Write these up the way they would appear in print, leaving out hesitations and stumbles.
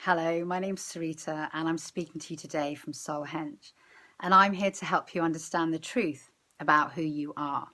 Hello, my name's Sarita and I'm speaking to you today from Soul Hench, and I'm here to help you understand the truth about who you are.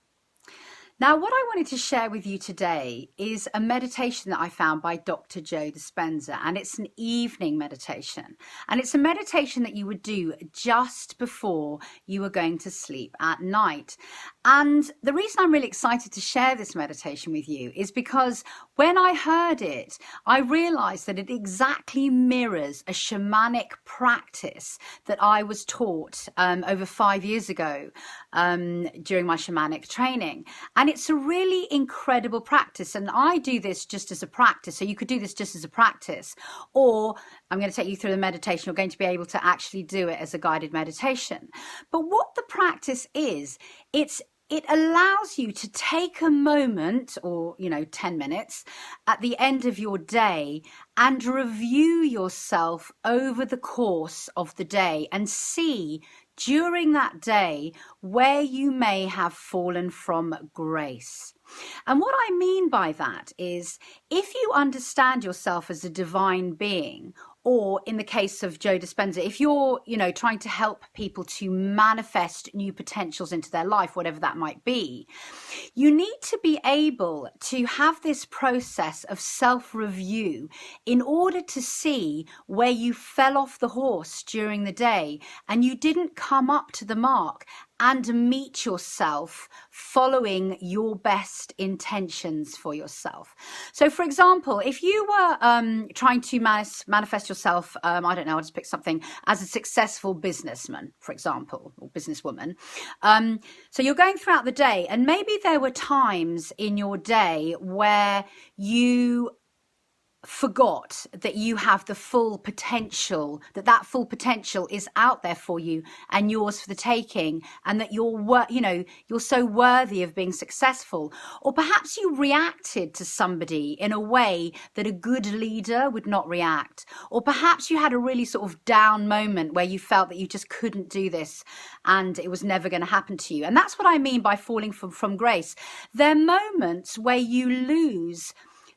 Now, what I wanted to share with you today is a meditation that I found by Dr. Joe Dispenza, and it's an evening meditation. And it's a meditation that you would do just before you were going to sleep at night. And the reason I'm really excited to share this meditation with you is because when I heard it, I realized that it exactly mirrors a shamanic practice that I was taught over 5 years ago during my shamanic training. And it's a really incredible practice. And I do this just as a practice. So you could do this just as a practice, or I'm going to take you through the meditation. You're going to be able to actually do it as a guided meditation. But what the practice is, it allows you to take a moment or, 10 minutes at the end of your day and review yourself over the course of the day and see during that day where you may have fallen from grace. And what I mean by that is, if you understand yourself as a divine being, or in the case of Joe Dispenza, if you're, trying to help people to manifest new potentials into their life, whatever that might be, you need to be able to have this process of self-review in order to see where you fell off the horse during the day and you didn't come up to the mark and meet yourself following your best intentions for yourself. So, for example, if you were trying to manifest yourself, I don't know, I'll just pick something, as a successful businessman, for example, or businesswoman. So you're going throughout the day, and maybe there were times in your day where you forgot that you have the full potential, that full potential is out there for you and yours for the taking, and that you're so worthy of being successful. Or perhaps you reacted to somebody in a way that a good leader would not react. Or perhaps you had a really sort of down moment where you felt that you just couldn't do this and it was never going to happen to you. And that's what I mean by falling from grace. They're moments where you lose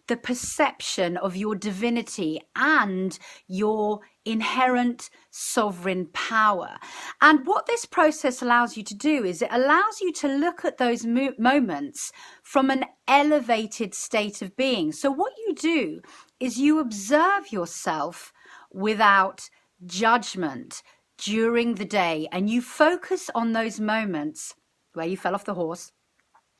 the perception of your divinity and your inherent sovereign power. And what this process allows you to do is it allows you to look at those moments from an elevated state of being. So what you do is you observe yourself without judgment during the day, and you focus on those moments where you fell off the horse.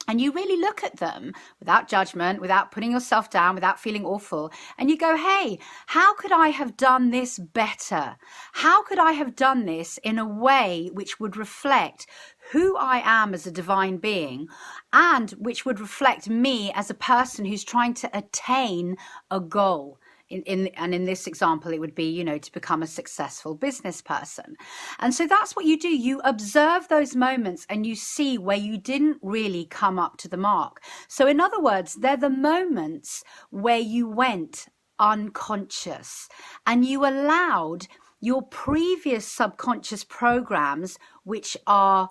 And you really look at them without judgment, without putting yourself down, without feeling awful. And you go, hey, how could I have done this better? How could I have done this in a way which would reflect who I am as a divine being, and which would reflect me as a person who's trying to attain a goal? In this example, it would be, to become a successful business person. And so that's what you do. You observe those moments and you see where you didn't really come up to the mark. So in other words, they're the moments where you went unconscious and you allowed your previous subconscious programs, which are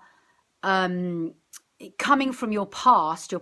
coming from your past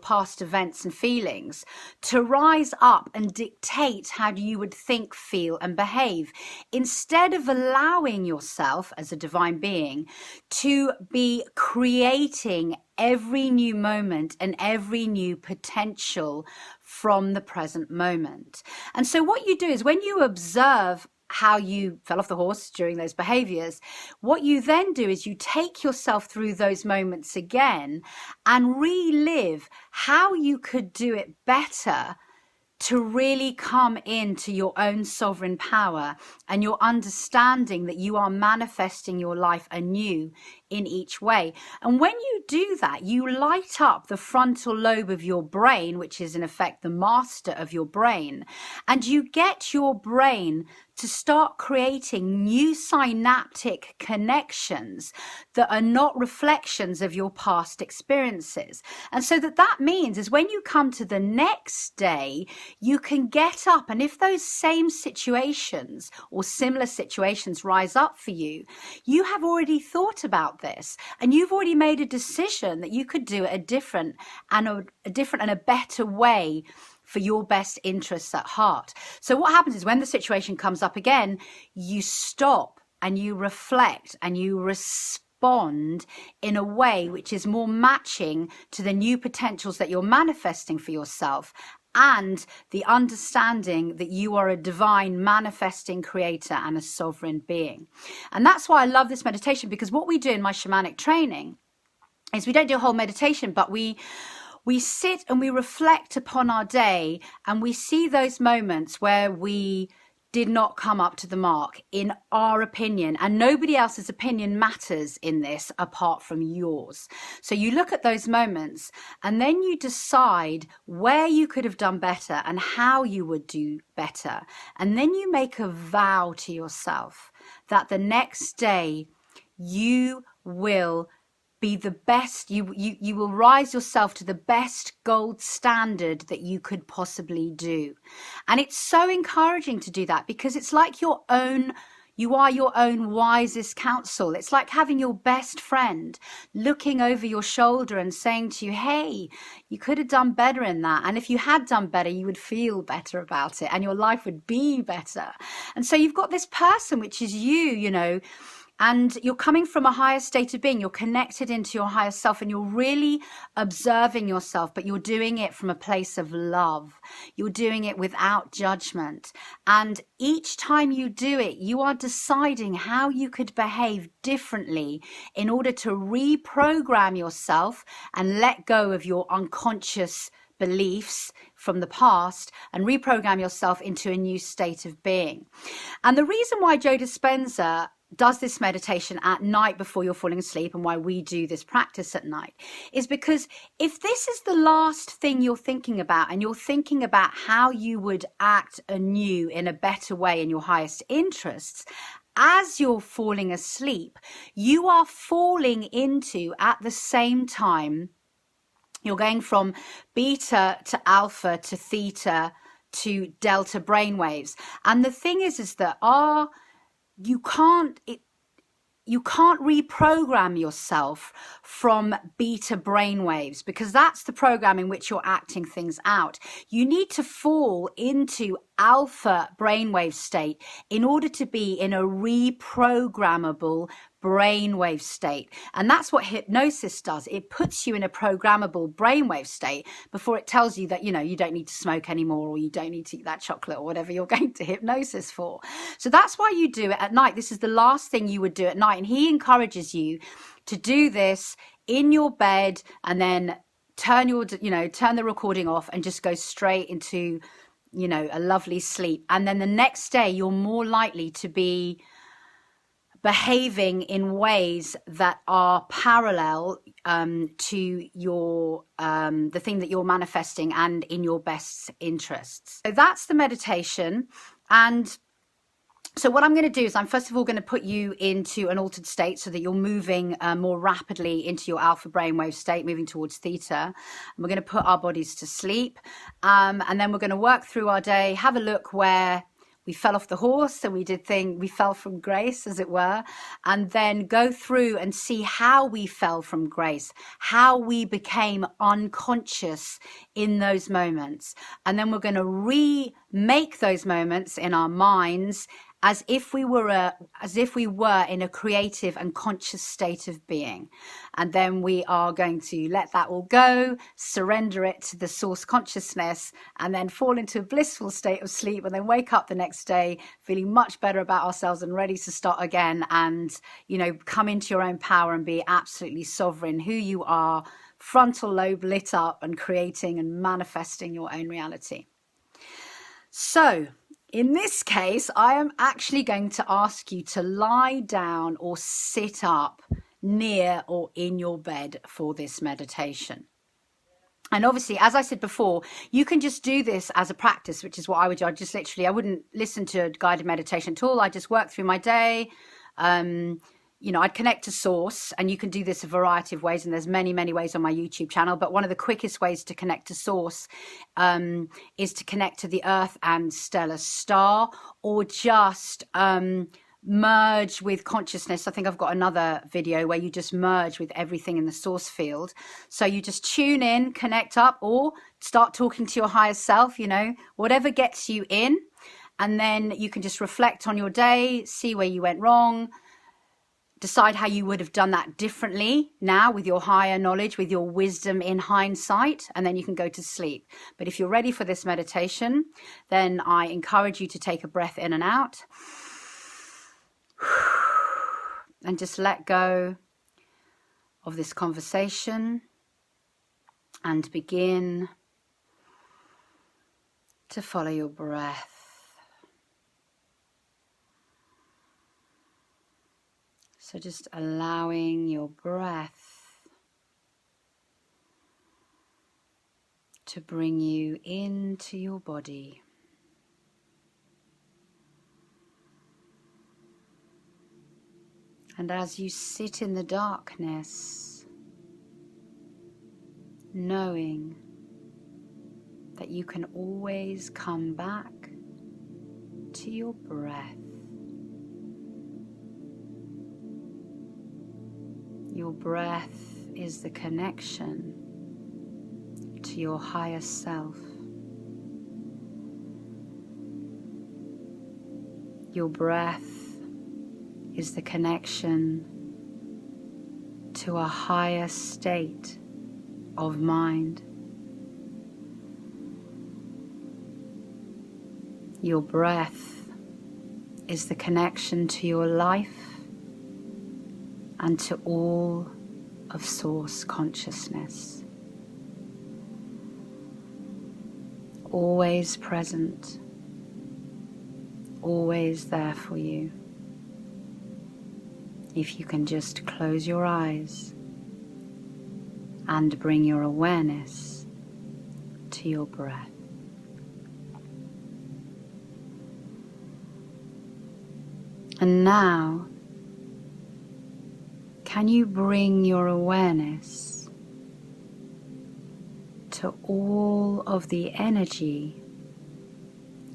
events and feelings, to rise up and dictate how you would think, feel, and behave, instead of allowing yourself as a divine being to be creating every new moment and every new potential from the present moment. And so what you do is, when you observe how you fell off the horse during those behaviors, what you then do is you take yourself through those moments again and relive how you could do it better to really come into your own sovereign power and your understanding that you are manifesting your life anew in each way. And when you do that, you light up the frontal lobe of your brain, which is in effect the master of your brain, and you get your brain to start creating new synaptic connections that are not reflections of your past experiences. And so that means is, when you come to the next day, you can get up, and if those same situations or similar situations rise up for you, you have already thought about this and you've already made a decision that you could do it a different and a better way for your best interests at heart. So what happens is when the situation comes up again, you stop and you reflect and you respond in a way which is more matching to the new potentials that you're manifesting for yourself, and the understanding that you are a divine manifesting creator and a sovereign being. And that's why I love this meditation, because what we do in my shamanic training is we don't do a whole meditation, but we sit and we reflect upon our day, and we see those moments where we did not come up to the mark in our opinion, and nobody else's opinion matters in this apart from yours. So you look at those moments and then you decide where you could have done better and how you would do better. And then you make a vow to yourself that the next day you will be the best, you will rise yourself to the best gold standard that you could possibly do. And it's so encouraging to do that, because it's like you are your own wisest counsel. It's like having your best friend looking over your shoulder and saying to you, hey, you could have done better in that. And if you had done better, you would feel better about it and your life would be better. And so you've got this person, which is you know, and you're coming from a higher state of being. You're connected into your higher self, and you're really observing yourself, but you're doing it from a place of love. You're doing it without judgment. And each time you do it, you are deciding how you could behave differently in order to reprogram yourself and let go of your unconscious beliefs from the past and reprogram yourself into a new state of being. And the reason why Joe Dispenza does this meditation at night before you're falling asleep, and why we do this practice at night, is because if this is the last thing you're thinking about, and you're thinking about how you would act anew in a better way in your highest interests, as you're falling asleep, you are falling into, at the same time, you're going from beta to alpha to theta to delta brainwaves. And the thing is that you can't reprogram yourself from beta brainwaves, because that's the program in which you're acting things out. You need to fall into alpha brainwave state in order to be in a reprogrammable brainwave state. And that's what hypnosis does. It puts you in a programmable brainwave state before it tells you that, you know, you don't need to smoke anymore, or you don't need to eat that chocolate, or whatever you're going to hypnosis for. So that's why you do it at night. This is the last thing you would do at night. And he encourages you to do this in your bed, and then turn the recording off and just go straight into, you know, a lovely sleep. And then the next day you're more likely to be behaving in ways that are parallel to your the thing that you're manifesting and in your best interests. So that's the meditation. And so what I'm going to do is I'm first of all going to put you into an altered state so that you're moving more rapidly into your alpha brainwave state, moving towards theta. And we're going to put our bodies to sleep. And then we're going to work through our day, have a look where we fell off the horse, and we fell from grace, as it were, and then go through and see how we fell from grace, how we became unconscious in those moments. And then we're going to remake those moments in our minds as if we were in a creative and conscious state of being. And then we are going to let that all go, surrender it to the source consciousness, and then fall into a blissful state of sleep, and then wake up the next day feeling much better about ourselves and ready to start again, and, you know, come into your own power and be absolutely sovereign who you are, frontal lobe lit up, and creating and manifesting your own reality. So in this case, I am actually going to ask you to lie down or sit up near or in your bed for this meditation. And obviously, as I said before, you can just do this as a practice, which is what I would do. I wouldn't listen to a guided meditation at all. I just work through my day. You know, I'd connect to source, and you can do this a variety of ways, and there's many, many ways on my YouTube channel. But one of the quickest ways to connect to source is to connect to the Earth and stellar star, or just merge with consciousness. I think I've got another video where you just merge with everything in the source field. So you just tune in, connect up, or start talking to your higher self, you know, whatever gets you in. And then you can just reflect on your day, see where you went wrong, decide how you would have done that differently now with your higher knowledge, with your wisdom in hindsight, and then you can go to sleep. But if you're ready for this meditation, then I encourage you to take a breath in and out and just let go of this conversation and begin to follow your breath. So just allowing your breath to bring you into your body. And as you sit in the darkness, knowing that you can always come back to your breath. Your breath is the connection to your higher self. Your breath is the connection to a higher state of mind. Your breath is the connection to your life and to all of Source consciousness. Always present, always there for you. If you can just close your eyes and bring your awareness to your breath. And now, can you bring your awareness to all of the energy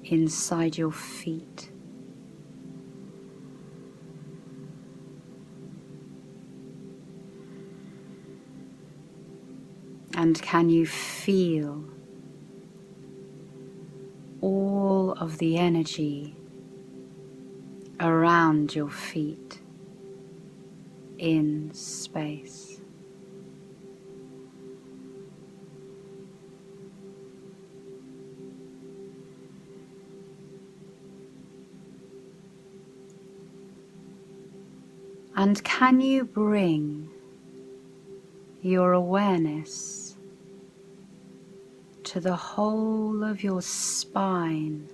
inside your feet? And can you feel all of the energy around your feet in space? And can you bring your awareness to the whole of your spine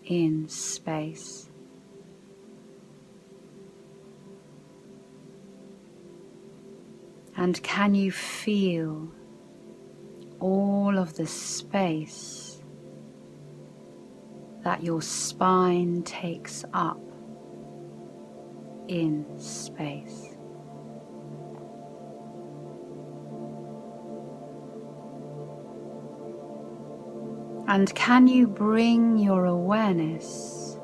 in space? And can you feel all of the space that your spine takes up in space? And can you bring your awareness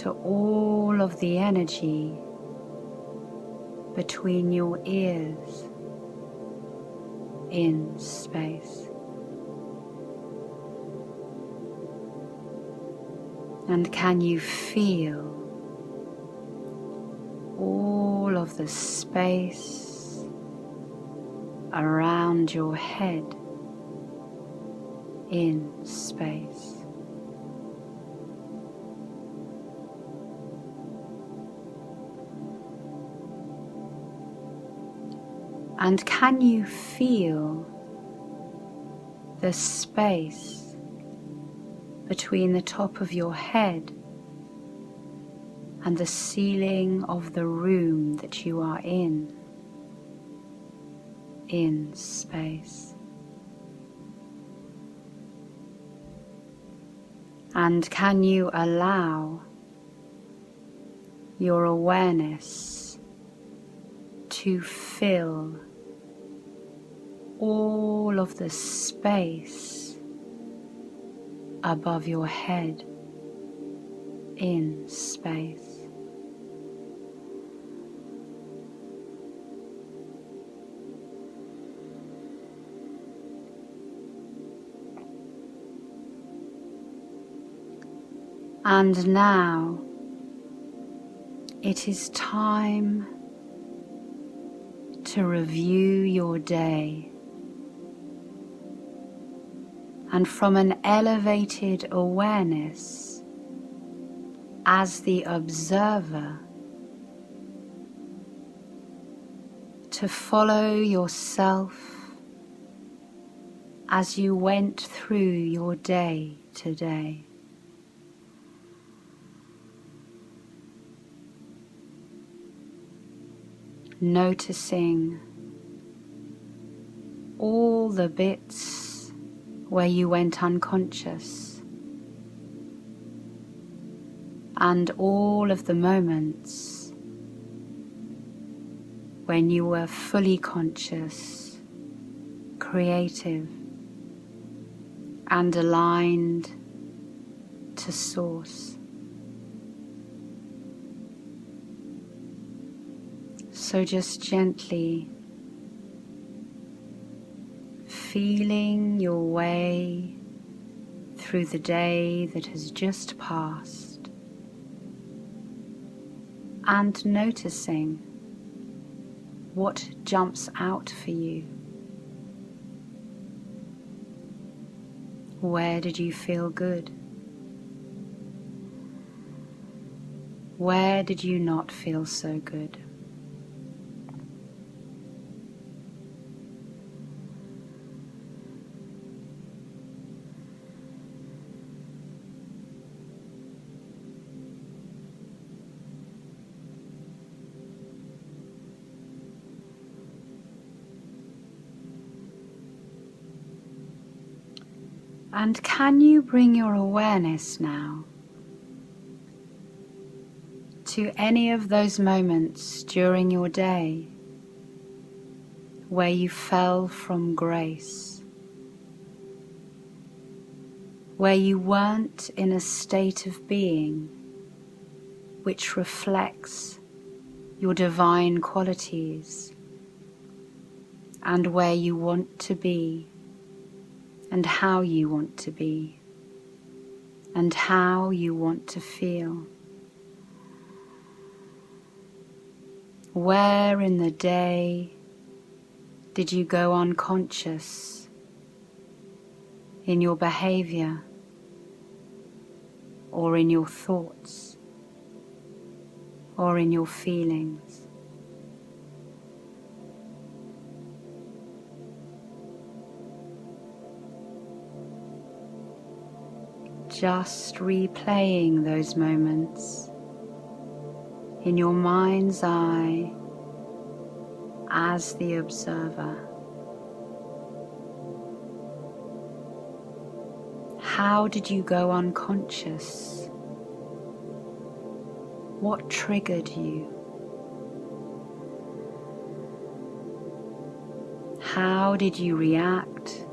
to all of the energy between your ears in space? And can you feel all of the space around your head in space? And can you feel the space between the top of your head and the ceiling of the room that you are in space? And can you allow your awareness to fill all of the space above your head in space. And now it is time to review your day, and from an elevated awareness as the observer, to follow yourself as you went through your day today. Noticing all the bits where you went unconscious, and all of the moments when you were fully conscious, creative, and aligned to Source. So just gently feeling your way through the day that has just passed, and noticing what jumps out for you. Where did you feel good? Where did you not feel so good? And can you bring your awareness now to any of those moments during your day where you fell from grace, where you weren't in a state of being which reflects your divine qualities, and where you want to be, and how you want to be, and how you want to feel? Where in the day did you go unconscious in your behavior or in your thoughts or in your feelings? Just replaying those moments in your mind's eye as the observer. How did you go unconscious? What triggered you? How did you react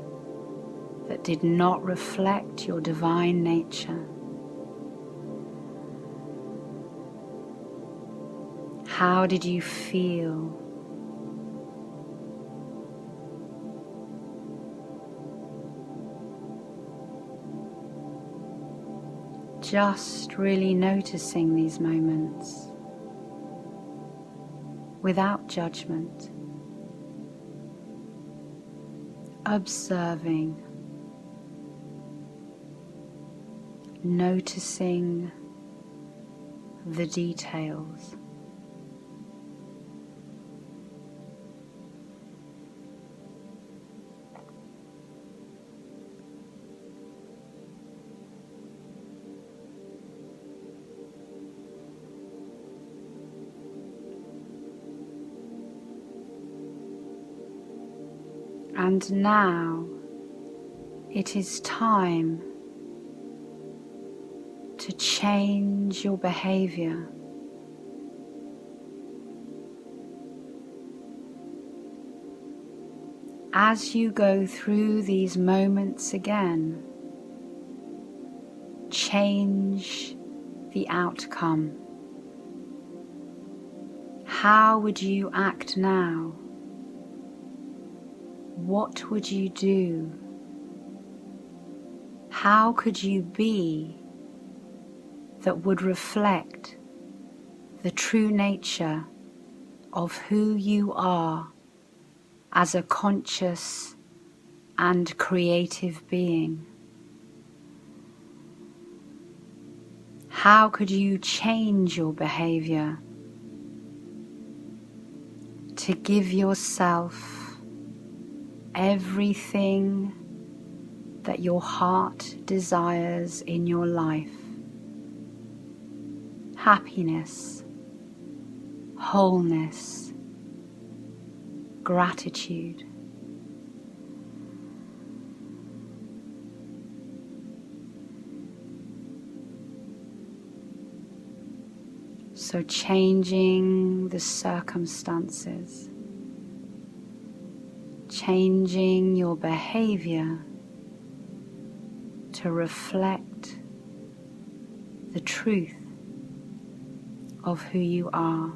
that did not reflect your divine nature? How did you feel? Just really noticing these moments without judgment, observing, noticing the details. And now it is time to change your behavior. As you go through these moments again, change the outcome. How would you act now? What would you do? How could you be that would reflect the true nature of who you are as a conscious and creative being? How could you change your behavior to give yourself everything that your heart desires in your life? Happiness, wholeness, gratitude. So changing the circumstances, changing your behavior to reflect the truth of who you are.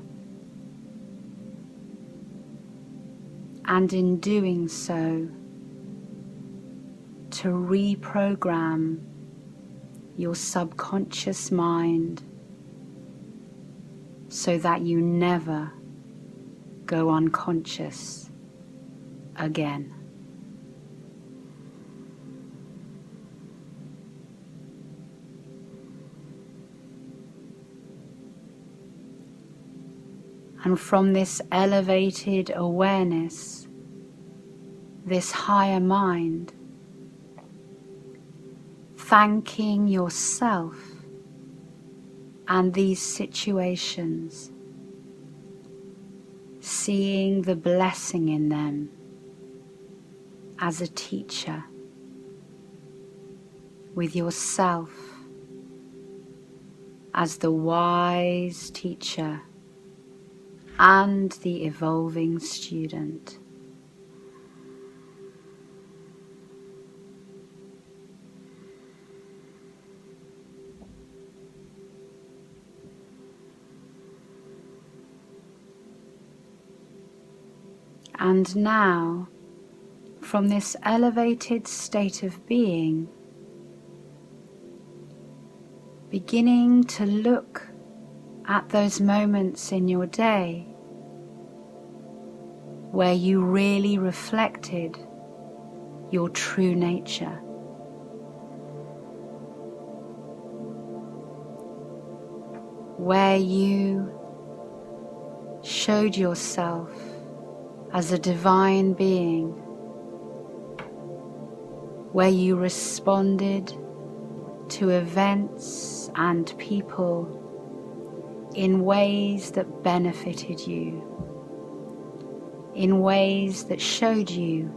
And in doing so, to reprogram your subconscious mind so that you never go unconscious again. And from this elevated awareness, this higher mind, thanking yourself and these situations, seeing the blessing in them as a teacher, with yourself as the wise teacher and the evolving student. And now, from this elevated state of being, beginning to look at those moments in your day where you really reflected your true nature. Where you showed yourself as a divine being, where you responded to events and people in ways that benefited you, in ways that showed you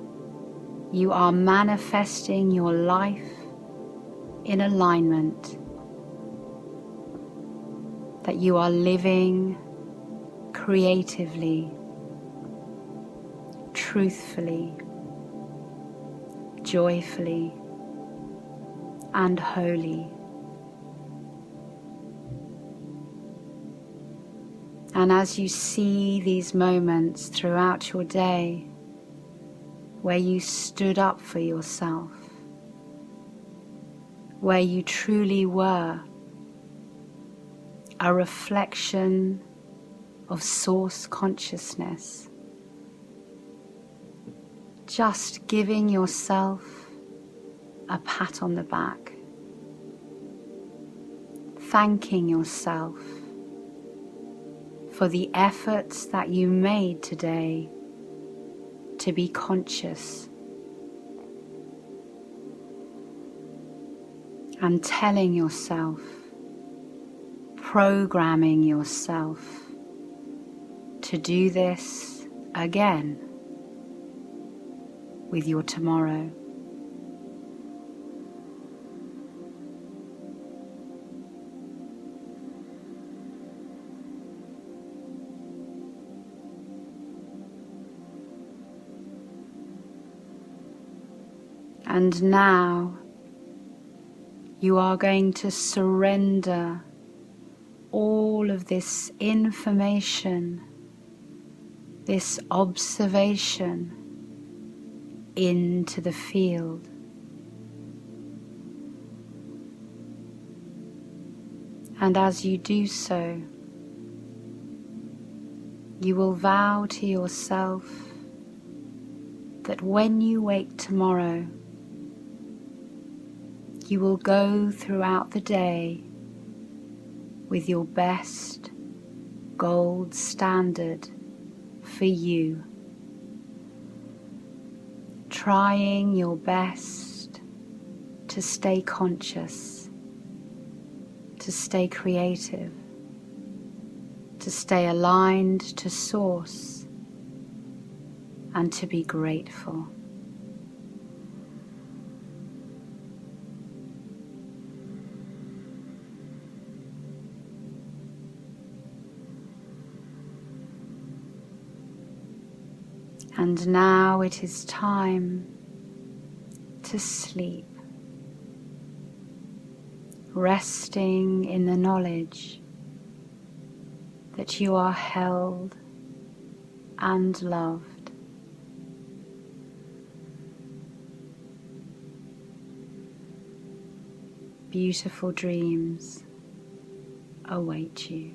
you are manifesting your life in alignment, that you are living creatively, truthfully, joyfully, and wholly. And as you see these moments throughout your day where you stood up for yourself, where you truly were a reflection of source consciousness, just giving yourself a pat on the back, thanking yourself for the efforts that you made today to be conscious, and telling yourself, programming yourself to do this again with your tomorrow. And now you are going to surrender all of this information, this observation into the field. And as you do so, you will vow to yourself that when you wake tomorrow, you will go throughout the day with your best gold standard for you, trying your best to stay conscious, to stay creative, to stay aligned to Source, and to be grateful. And now it is time to sleep, resting in the knowledge that you are held and loved. Beautiful dreams await you.